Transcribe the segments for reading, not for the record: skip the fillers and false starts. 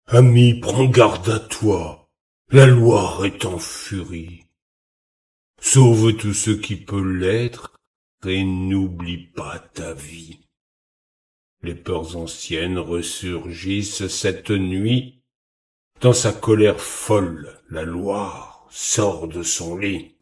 Ami, prends garde à toi, la Loire est en furie. Sauve tout ce qui peut l'être, et n'oublie pas ta vie. Les peurs anciennes ressurgissent cette nuit. Dans sa colère folle, la Loire sort de son lit.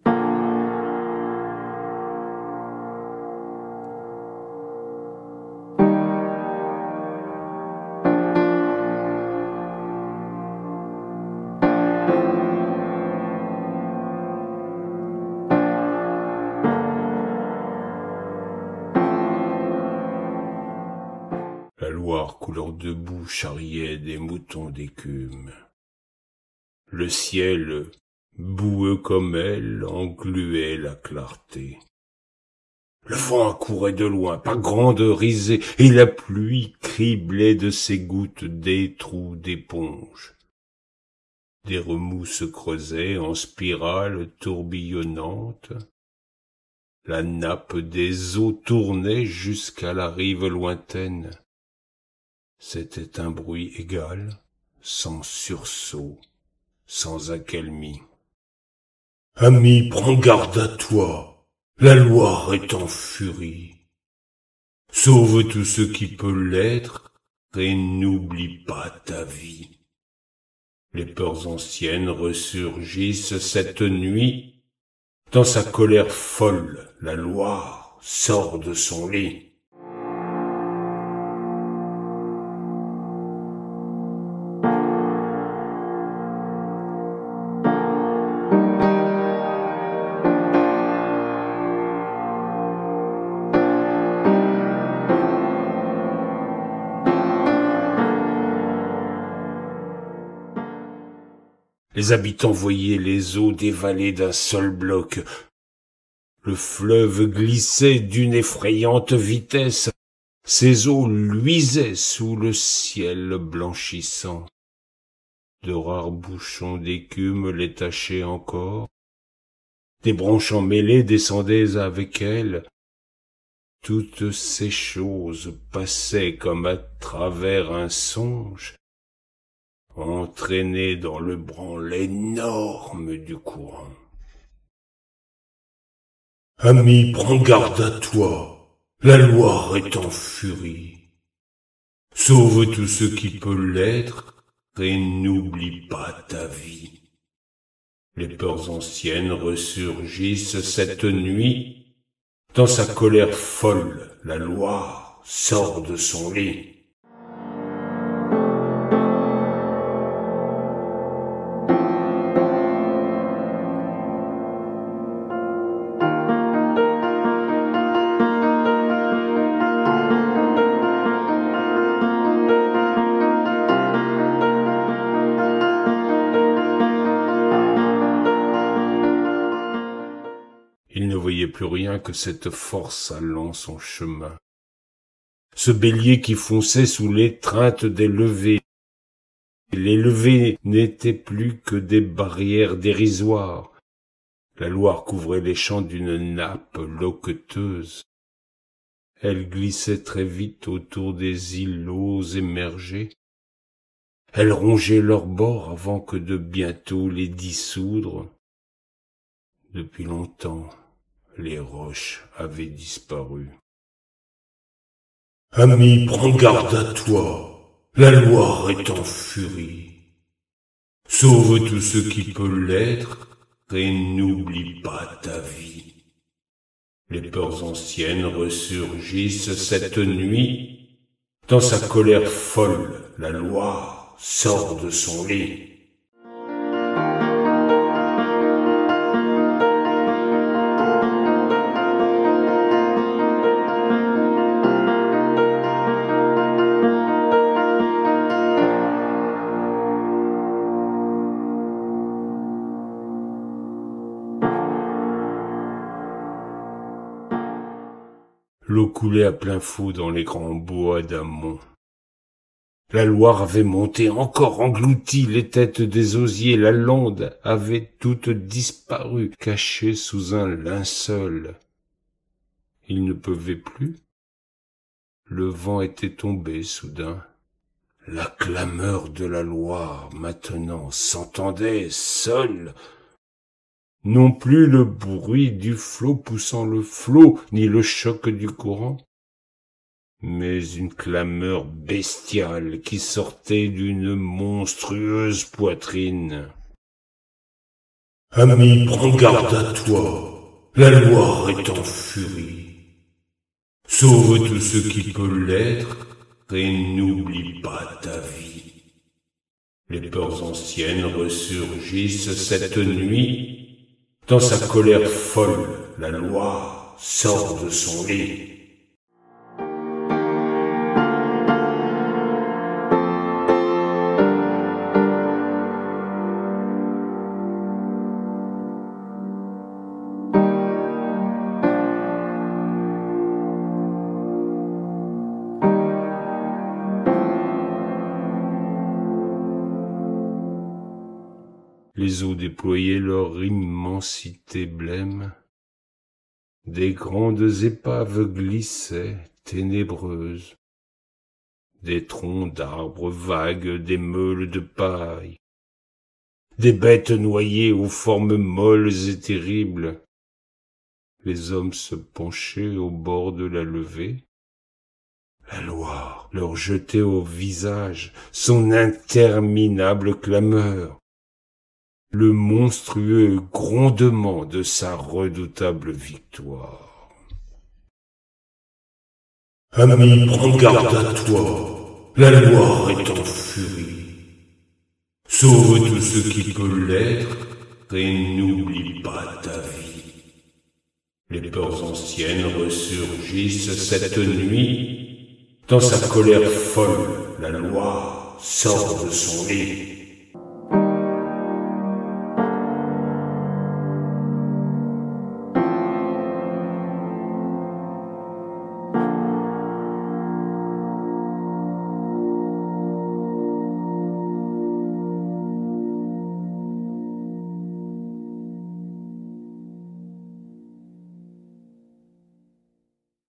La Loire couleur de boue charriait des moutons d'écume. Le ciel, boueux comme elle, engluait la clarté. Le vent accourait de loin, par grandes risées, et la pluie criblait de ses gouttes des trous d'éponge. Des remous se creusaient en spirales tourbillonnantes. La nappe des eaux tournait jusqu'à la rive lointaine. C'était un bruit égal, sans sursaut, sans accalmie. Ami, prends garde à toi, la Loire est en furie. Sauve tout ce qui peut l'être, et n'oublie pas ta vie. Les peurs anciennes ressurgissent cette nuit. Dans sa colère folle, la Loire sort de son lit. Les habitants voyaient les eaux dévaler d'un seul bloc. Le fleuve glissait d'une effrayante vitesse. Ses eaux luisaient sous le ciel blanchissant. De rares bouchons d'écume les tachaient encore. Des branches emmêlées descendaient avec elles. Toutes ces choses passaient comme à travers un songe, entraînées dans le branle énorme du courant. Ami, prends garde à toi, la Loire est en furie. Sauve tout ce qui peut l'être, et n'oublie pas ta vie. Les peurs anciennes ressurgissent cette nuit. Dans sa colère folle, la Loire sort de son lit. Il ne voyait plus rien que cette force allant son chemin. Ce bélier qui fonçait sous l'étreinte des levées. Les levées n'étaient plus que des barrières dérisoires. La Loire couvrait les champs d'une nappe loqueteuse. Elle glissait très vite autour des îlots émergés. Elle rongeait leurs bords avant que de bientôt les dissoudre. Depuis longtemps, les roches avaient disparu. Ami, prends garde à toi, la Loire est en furie. Sauve tout ce qui peut l'être, et n'oublie pas ta vie. Les peurs anciennes ressurgissent cette nuit. Dans sa colère folle, la Loire sort de son lit. L'eau coulait à plein fou dans les grands bois d'amont. La Loire avait monté, encore englouti les têtes des osiers. La lande avait toute disparu, cachée sous un linceul. Il ne pleuvait plus. Le vent était tombé soudain. La clameur de la Loire maintenant s'entendait seule. Non plus le bruit du flot poussant le flot, ni le choc du courant, mais une clameur bestiale qui sortait d'une monstrueuse poitrine. Ami, prends garde à toi, la Loire est en furie. Sauve tout ce qui peut l'être, et n'oublie pas ta vie. Les peurs anciennes ressurgissent cette nuit. Dans sa colère folle, la Loire sort de son lit. Les eaux déployaient leur immensité blême. Des grandes épaves glissaient, ténébreuses. Des troncs d'arbres vagues, des meules de paille. Des bêtes noyées aux formes molles et terribles. Les hommes se penchaient au bord de la levée. La Loire leur jetait au visage son interminable clameur. Le monstrueux grondement de sa redoutable victoire. Ami, prends garde à toi, la Loire est en furie. Sauve tout ce qui peut l'être, et n'oublie pas ta vie. Les peurs anciennes ressurgissent cette nuit. Dans sa colère folle, la Loire sort de son lit.